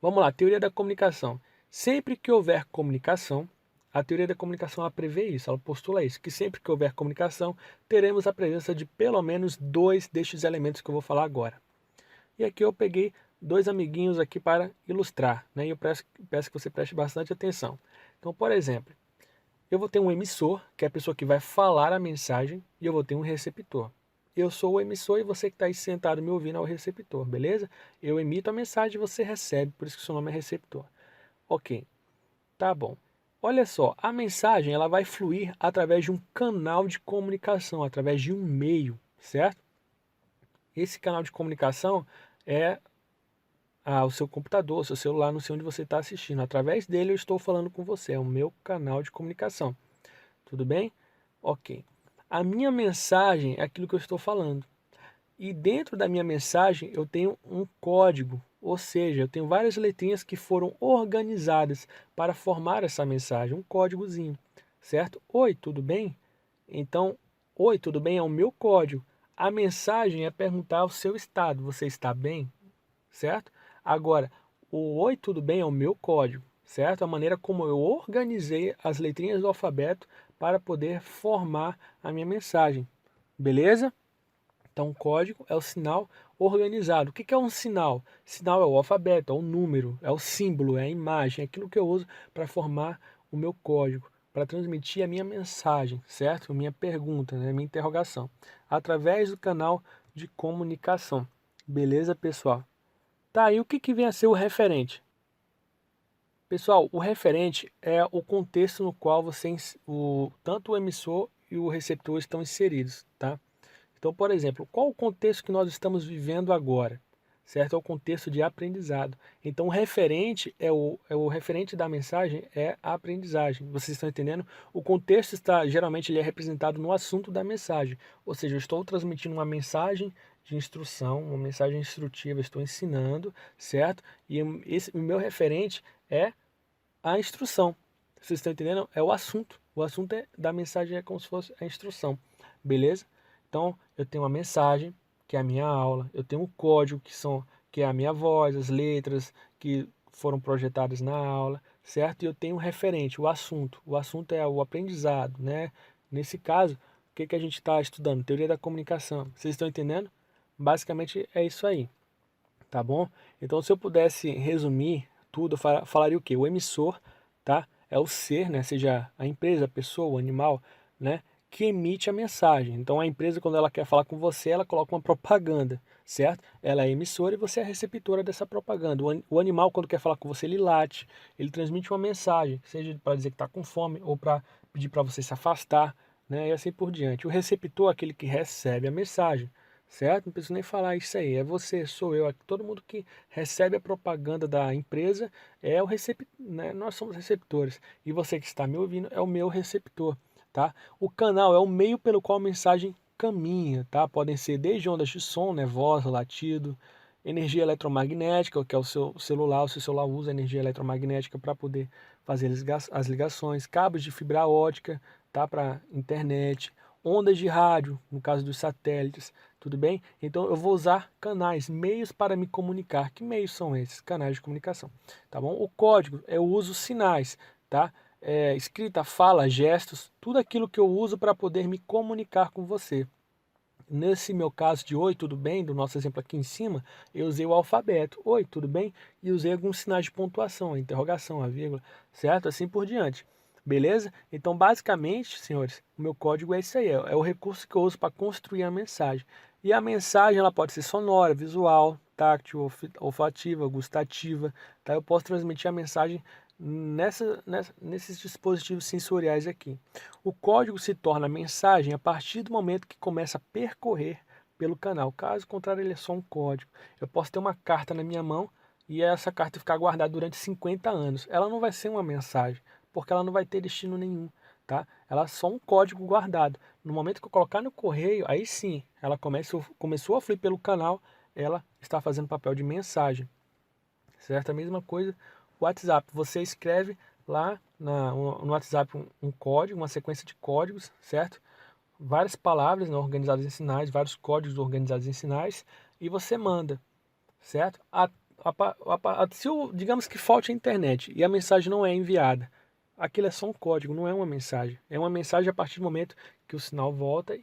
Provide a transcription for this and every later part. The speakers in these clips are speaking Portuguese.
Vamos lá, teoria da comunicação. Sempre que houver comunicação, a teoria da comunicação ela prevê isso, ela postula isso, que sempre que houver comunicação, teremos a presença de pelo menos dois destes elementos que eu vou falar agora. E aqui eu peguei dois amiguinhos aqui para ilustrar, né? E eu peço que você preste bastante atenção. Então, por exemplo, eu vou ter um emissor, que é a pessoa que vai falar a mensagem, e eu vou ter um receptor. Eu sou o emissor e você que está aí sentado me ouvindo é o receptor, beleza? Eu emito a mensagem e você recebe, por isso que o seu nome é receptor. Ok, tá bom. Olha só, a mensagem ela vai fluir através de um canal de comunicação, através de um meio, certo? Esse canal de comunicação é o seu computador, o seu celular, não sei onde você está assistindo. Através dele eu estou falando com você, é o meu canal de comunicação. Tudo bem? Ok. A minha mensagem é aquilo que eu estou falando. E dentro da minha mensagem eu tenho um código, ou seja, eu tenho várias letrinhas que foram organizadas para formar essa mensagem, um códigozinho, certo? Oi, tudo bem? Então, oi, tudo bem? É o meu código. A mensagem é perguntar o seu estado, você está bem? Certo? Agora, o oi, tudo bem é o meu código, certo? A maneira como eu organizei as letrinhas do alfabeto para poder formar a minha mensagem, beleza? Então, o código é o sinal organizado. O que é um sinal? Sinal é o alfabeto, é o número, é o símbolo, é a imagem, é aquilo que eu uso para formar o meu código, para transmitir a minha mensagem, certo? A minha pergunta, né? A minha interrogação, através do canal de comunicação. Beleza, pessoal? Tá, e o que vem a ser o referente? Pessoal, o referente é o contexto no qual tanto o emissor e o receptor estão inseridos, tá? Então, por exemplo, qual o contexto que nós estamos vivendo agora? Certo? É o contexto de aprendizado. Então, o referente é o referente da mensagem é a aprendizagem. Vocês estão entendendo? O contexto geralmente ele é representado no assunto da mensagem. Ou seja, eu estou transmitindo uma mensagem de instrução, uma mensagem instrutiva, estou ensinando, certo? E o meu referente é a instrução. Vocês estão entendendo? É o assunto. O assunto da mensagem é como se fosse a instrução. Beleza? Então, eu tenho uma mensagem, que é a minha aula. Eu tenho um código, que é a minha voz, as letras que foram projetadas na aula, certo? E eu tenho um referente, o assunto. O assunto é o aprendizado, né? Nesse caso, o que a gente está estudando? Teoria da comunicação. Vocês estão entendendo? Basicamente é isso aí, tá bom? Então, se eu pudesse resumir tudo, eu falaria o quê? O emissor, tá? É o ser, né? Seja a empresa, a pessoa, o animal, né? Que emite a mensagem. Então, a empresa, quando ela quer falar com você, ela coloca uma propaganda, certo? Ela é emissora e você é a receptora dessa propaganda. O animal, quando quer falar com você, ele late, ele transmite uma mensagem, seja para dizer que está com fome ou para pedir para você se afastar, né? E assim por diante. O receptor é aquele que recebe a mensagem, certo? Não preciso nem falar isso aí. É você, sou eu, todo mundo que recebe a propaganda da empresa é o receptor, né? Nós somos receptores. E você que está me ouvindo é o meu receptor, tá? O canal é o meio pelo qual a mensagem caminha, tá? Podem ser desde ondas de som, né? Voz, latido, energia eletromagnética, que é o seu celular. O seu celular usa energia eletromagnética para poder fazer as ligações, cabos de fibra ótica, tá? Para internet, ondas de rádio, no caso dos satélites, tudo bem? Então eu vou usar canais, meios para me comunicar. Que meios são esses? Canais de comunicação, tá bom? O código, eu uso sinais, tá? Escrita, fala, gestos, tudo aquilo que eu uso para poder me comunicar com você. Nesse meu caso de oi, tudo bem, do nosso exemplo aqui em cima, eu usei o alfabeto, oi, tudo bem? E usei alguns sinais de pontuação, a interrogação, a vírgula, certo? Assim por diante. Beleza? Então, basicamente, senhores, o meu código é isso aí, é o recurso que eu uso para construir a mensagem. E a mensagem ela pode ser sonora, visual, táctil, olfativa, gustativa, tá? Eu posso transmitir a mensagem nesses dispositivos sensoriais aqui. O código se torna mensagem a partir do momento que começa a percorrer pelo canal. Caso contrário, ele é só um código. Eu posso ter uma carta na minha mão e essa carta ficar guardada durante 50 anos. Ela não vai ser uma mensagem, porque ela não vai ter destino nenhum, tá? Ela é só um código guardado. No momento que eu colocar no correio, aí sim, ela começou a fluir pelo canal, ela está fazendo papel de mensagem, certo? A mesma coisa, o WhatsApp. Você escreve lá no WhatsApp um código, uma sequência de códigos, certo? Várias palavras, né, organizadas em sinais, vários códigos organizados em sinais, e você manda, certo? digamos que falte a internet e a mensagem não é enviada, aquilo é só um código, não é uma mensagem. É uma mensagem a partir do momento que o sinal volta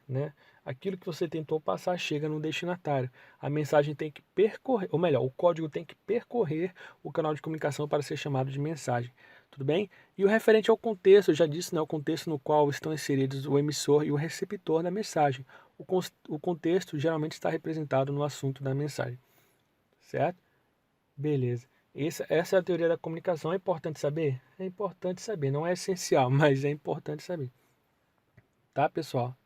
né, aquilo que você tentou passar chega no destinatário. A mensagem tem que percorrer, ou melhor, o código tem que percorrer o canal de comunicação para ser chamado de mensagem. Tudo bem? E o referente ao contexto, eu já disse, né, o contexto no qual estão inseridos o emissor e o receptor da mensagem. O contexto geralmente está representado no assunto da mensagem. Certo? Beleza. Essa é a teoria da comunicação. É importante saber? É importante saber. Não é essencial, mas é importante saber. Tá, pessoal?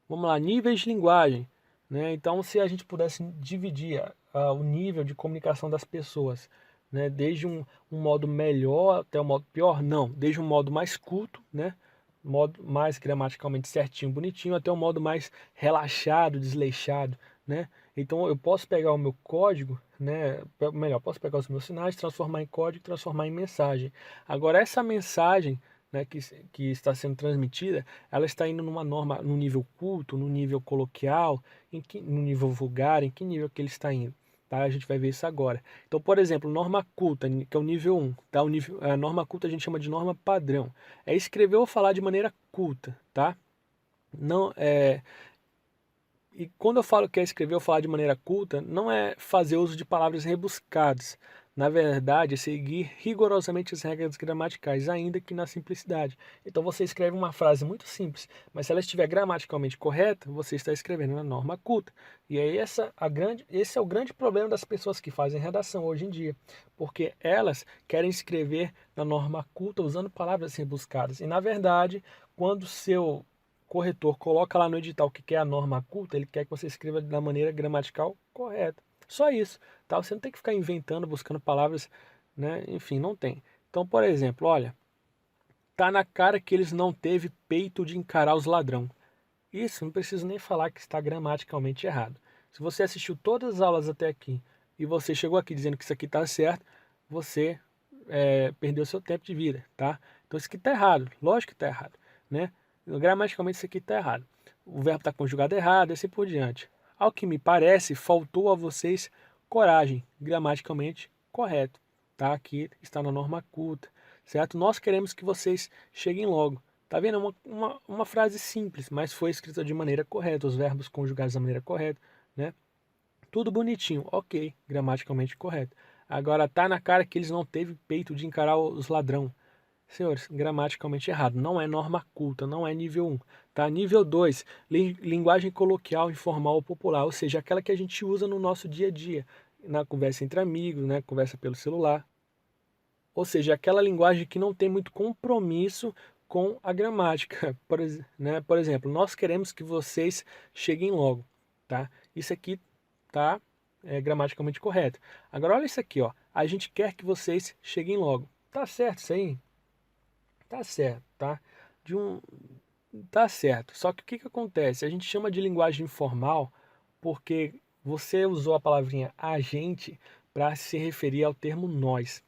Vamos lá, níveis de linguagem. Né? Então, se a gente pudesse dividir o nível de comunicação das pessoas, né? Desde um modo melhor até um modo pior, não. Desde um modo mais culto, né? Modo mais gramaticalmente certinho, bonitinho, até um modo mais relaxado, desleixado, né? Então eu posso pegar o meu código, né? Melhor, posso pegar os meus sinais, transformar em código, transformar em mensagem. Agora essa mensagem, né, que está sendo transmitida, ela está indo numa norma, no nível culto, no nível coloquial, no nível vulgar, em que nível que ele está indo? Tá? A gente vai ver isso agora. Então, por exemplo, norma culta, que é o nível 1, tá? A norma culta a gente chama de norma padrão. É escrever ou falar de maneira culta, tá? Não é. E quando eu falo que é escrever ou falar de maneira culta, não é fazer uso de palavras rebuscadas. Na verdade, é seguir rigorosamente as regras gramaticais, ainda que na simplicidade. Então você escreve uma frase muito simples, mas se ela estiver gramaticalmente correta, você está escrevendo na norma culta. E aí esse é o grande problema das pessoas que fazem redação hoje em dia, porque elas querem escrever na norma culta usando palavras rebuscadas. E na verdade, quando o seu corretor coloca lá no edital que é a norma culta, ele quer que você escreva da maneira gramatical correta. Só isso, tá? Você não tem que ficar inventando, buscando palavras, né? Enfim, não tem. Então, por exemplo, olha, tá na cara que eles não teve peito de encarar os ladrão. Isso, não preciso nem falar que está gramaticalmente errado. Se você assistiu todas as aulas até aqui e você chegou aqui dizendo que isso aqui está certo, você perdeu seu tempo de vida, tá? Então isso aqui está errado, lógico que está errado, né? Gramaticalmente isso aqui está errado. O verbo está conjugado errado e assim por diante. Ao que me parece, faltou a vocês coragem, gramaticalmente correto, tá? Aqui está na norma culta, certo? Nós queremos que vocês cheguem logo. Tá vendo? Uma frase simples, mas foi escrita de maneira correta, os verbos conjugados da maneira correta, né? Tudo bonitinho, ok, gramaticalmente correto. Agora tá na cara que eles não teve peito de encarar os ladrão. Senhores, gramaticalmente errado. Não é norma culta, não é nível 1. Tá? Nível 2, linguagem coloquial, informal ou popular, ou seja, aquela que a gente usa no nosso dia a dia, na conversa entre amigos, né? Conversa pelo celular. Ou seja, aquela linguagem que não tem muito compromisso com a gramática. Por exemplo, nós queremos que vocês cheguem logo, tá? Isso aqui tá gramaticalmente correto. Agora olha isso aqui, ó. A gente quer que vocês cheguem logo. Tá certo isso aí? Tá certo, tá? De um Tá certo. Só que o que que acontece? A gente chama de linguagem informal porque você usou a palavrinha agente para se referir ao termo nós.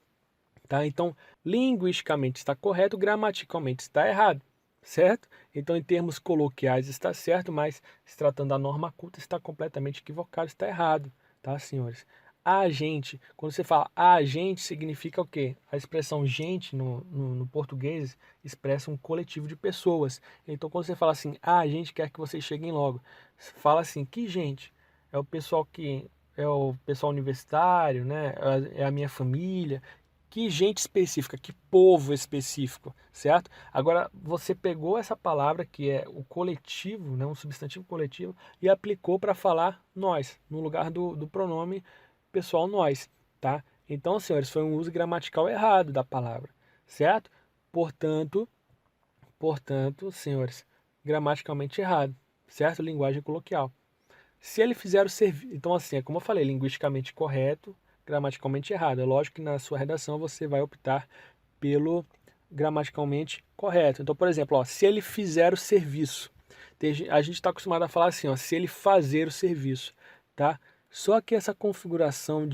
Tá? Então, linguisticamente está correto, gramaticalmente está errado, certo? Então, em termos coloquiais está certo, mas se tratando da norma culta está completamente equivocado, está errado, tá, senhores? A gente, quando você fala a gente, significa o quê? A expressão gente no português expressa um coletivo de pessoas. Então, quando você fala assim, a gente quer que vocês cheguem logo, fala assim, que gente? É o pessoal que é o pessoal universitário, né? É a minha família. Que gente específica, que povo específico, certo? Agora, você pegou essa palavra que é o coletivo, né, um substantivo coletivo, e aplicou para falar nós, no lugar do pronome pessoal nós, tá? Então, senhores, foi um uso gramatical errado da palavra, certo? Portanto, senhores, gramaticalmente errado, certo? Linguagem coloquial. Se ele fizer o serviço. Então, assim, é como eu falei, linguisticamente correto, gramaticalmente errado. É lógico que na sua redação você vai optar pelo gramaticalmente correto. Então, por exemplo, ó, se ele fizer o serviço. A gente está acostumado a falar assim, ó, se ele fazer o serviço, tá? Só que essa conjugação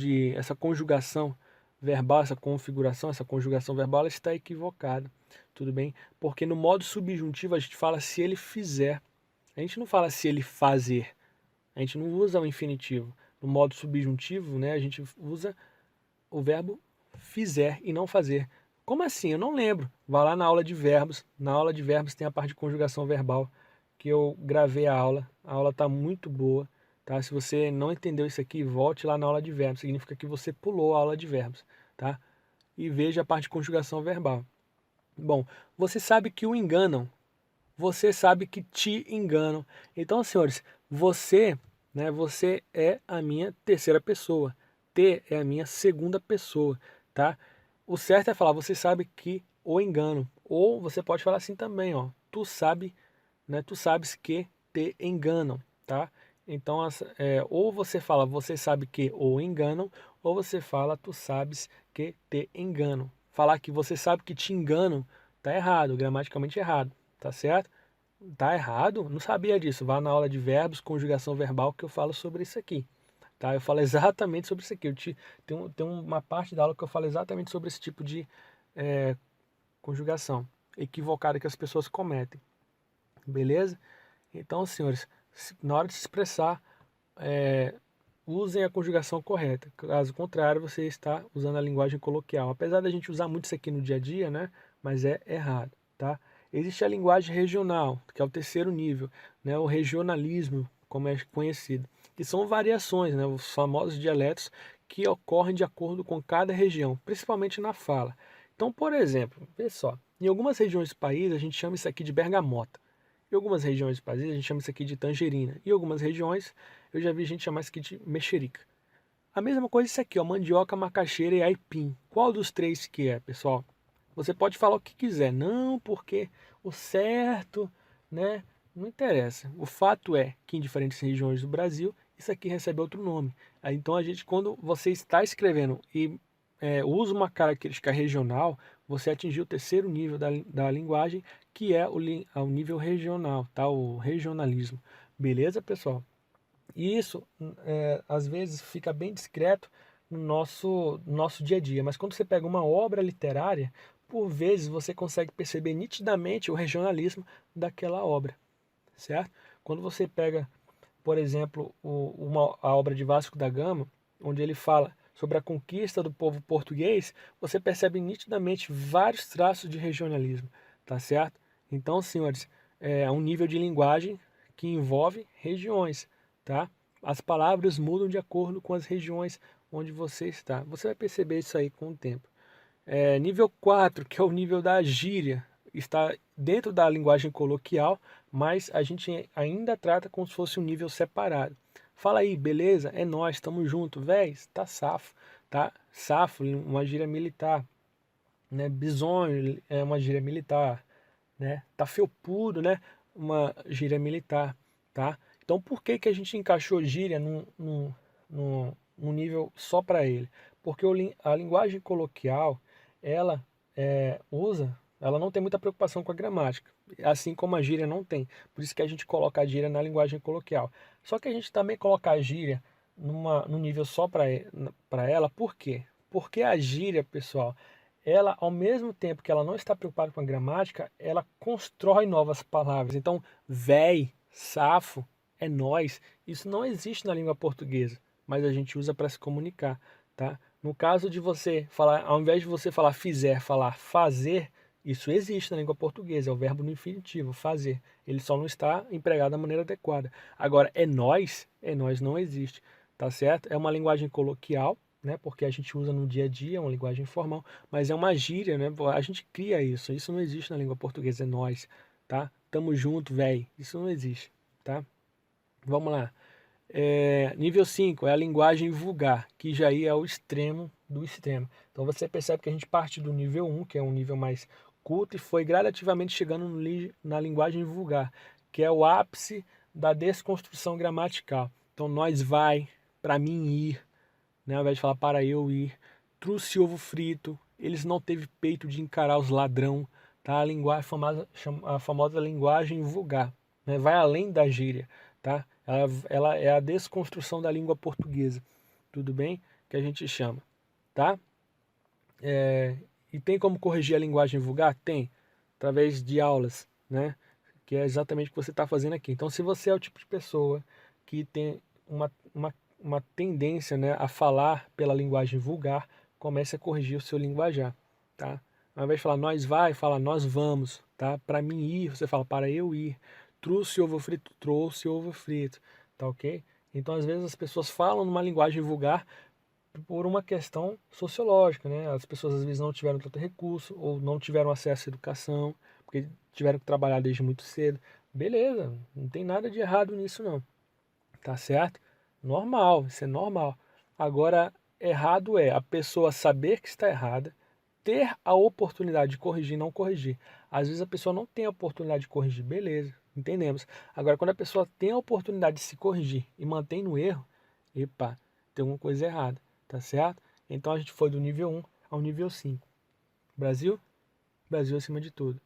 verbal, essa conjugação verbal, ela está equivocada, tudo bem? Porque no modo subjuntivo a gente fala se ele fizer. A gente não fala se ele fazer. A gente não usa o infinitivo. no modo subjuntivo, né, a gente usa o verbo fizer e não fazer. Como assim? Eu não lembro. Vá lá na aula de verbos. Na aula de verbos tem a parte de conjugação verbal, que eu gravei a aula. A aula está muito boa. Tá? Se você não entendeu isso aqui, volte lá na aula de verbos. Significa que você pulou a aula de verbos. Tá? E veja a parte de conjugação verbal. Bom, você sabe que o enganam. Você sabe que te enganam. Então, senhores, você, né, você é a minha terceira pessoa. T é a minha segunda pessoa, tá? O certo é falar, você sabe que o enganam. Ou você pode falar assim também, ó. Tu sabe, né? Tu sabes que te enganam, tá? Então, ou você fala, você sabe que o enganam, ou você fala, tu sabes que te enganam. Falar que você sabe que te enganam tá errado, gramaticalmente errado, tá certo? Tá errado? Não sabia disso. Vá na aula de verbos, conjugação verbal, que eu falo sobre isso aqui. Tá? Eu falo exatamente sobre isso aqui. Tem uma parte da aula que eu falo exatamente sobre esse tipo de conjugação equivocada que as pessoas cometem. Beleza? Então, senhores, na hora de se expressar, usem a conjugação correta. Caso contrário, você está usando a linguagem coloquial. Apesar da gente usar muito isso aqui no dia a dia, né? Mas é errado, tá? Existe a linguagem regional, que é o terceiro nível, né? O regionalismo, como é conhecido, que são variações, né? Os famosos dialetos que ocorrem de acordo com cada região, principalmente na fala. Então, por exemplo, vê só, em algumas regiões do país a gente chama isso aqui de bergamota. Em algumas regiões do país a gente chama isso aqui de tangerina. Em algumas regiões eu já vi gente chamar isso aqui de mexerica. A mesma coisa isso aqui, ó, mandioca, macaxeira e aipim. Qual dos três que é, pessoal? Você pode falar o que quiser. Não, porque o certo, né? Não interessa. O fato é que em diferentes regiões do Brasil, isso aqui recebe outro nome. Aí, então, quando você está escrevendo e usa uma característica regional, você atingiu o terceiro nível da linguagem, que é o nível regional, tá? O regionalismo. Beleza, pessoal? E isso, às vezes, fica bem discreto no nosso dia a dia. Mas quando você pega uma obra literária, por vezes você consegue perceber nitidamente o regionalismo daquela obra, certo? Quando você pega, por exemplo, a obra de Vasco da Gama, onde ele fala sobre a conquista do povo português, você percebe nitidamente vários traços de regionalismo, tá certo? Então, senhores, é um nível de linguagem que envolve regiões, tá? As palavras mudam de acordo com as regiões onde você está. Você vai perceber isso aí com o tempo. Nível 4, que é o nível da gíria, está dentro da linguagem coloquial, mas a gente ainda trata como se fosse um nível separado. Fala aí, beleza? É nós, estamos junto, véi, tá safo, tá? Safo, uma gíria militar, né? Bisonho é uma gíria militar, né? Tá felpudo, né? Uma gíria militar, tá? Então por que que a gente encaixou gíria num nível só para ele? Porque a linguagem coloquial, ela ela não tem muita preocupação com a gramática, assim como a gíria não tem. Por isso que a gente coloca a gíria na linguagem coloquial. Só que a gente também coloca a gíria num nível só para ela, por quê? Porque a gíria, pessoal, ela, ao mesmo tempo que ela não está preocupada com a gramática, ela constrói novas palavras. Então, véi, safo, é nós, isso não existe na língua portuguesa, mas a gente usa para se comunicar, tá? No caso de você falar, ao invés de você falar fizer, falar fazer, isso existe na língua portuguesa, é o verbo no infinitivo, fazer. Ele só não está empregado da maneira adequada. Agora, é nós não existe, tá certo? É uma linguagem coloquial, né? Porque a gente usa no dia a dia, é uma linguagem informal, mas é uma gíria, né? A gente cria isso. Isso não existe na língua portuguesa, é nós, tá? Tamo junto, véi. Isso não existe, tá? Vamos lá. Nível 5 é a linguagem vulgar, que já aí é o extremo do extremo. Então você percebe que a gente parte do nível 1, que é um nível mais culto, e foi gradativamente chegando na linguagem vulgar, que é o ápice da desconstrução gramatical. Então nós vai, para mim ir, né, ao invés de falar para eu ir, trouxe ovo frito, eles não teve peito de encarar os ladrão, tá? A famosa linguagem vulgar, né? Vai além da gíria, tá? Ela é a desconstrução da língua portuguesa, tudo bem? Que a gente chama, tá? E tem como corrigir a linguagem vulgar? Tem, através de aulas, né? Que é exatamente o que você está fazendo aqui. Então, se você é o tipo de pessoa que tem uma tendência, né, a falar pela linguagem vulgar, comece a corrigir o seu linguajar, tá? Ao invés de falar nós vai, fala nós vamos, tá? Para mim ir, você fala para eu ir. Trouxe ovo frito, tá ok? Então, às vezes, as pessoas falam numa linguagem vulgar por uma questão sociológica, né? As pessoas, às vezes, não tiveram tanto recurso ou não tiveram acesso à educação, porque tiveram que trabalhar desde muito cedo. Beleza, não tem nada de errado nisso, não, tá certo? Normal, isso é normal. Agora, errado é a pessoa saber que está errada, ter a oportunidade de corrigir e não corrigir. Às vezes a pessoa não tem a oportunidade de corrigir, beleza, entendemos. Agora, quando a pessoa tem a oportunidade de se corrigir e mantém no erro, epa, tem alguma coisa errada, tá certo? Então a gente foi do nível 1 ao nível 5. Brasil? Brasil acima de tudo.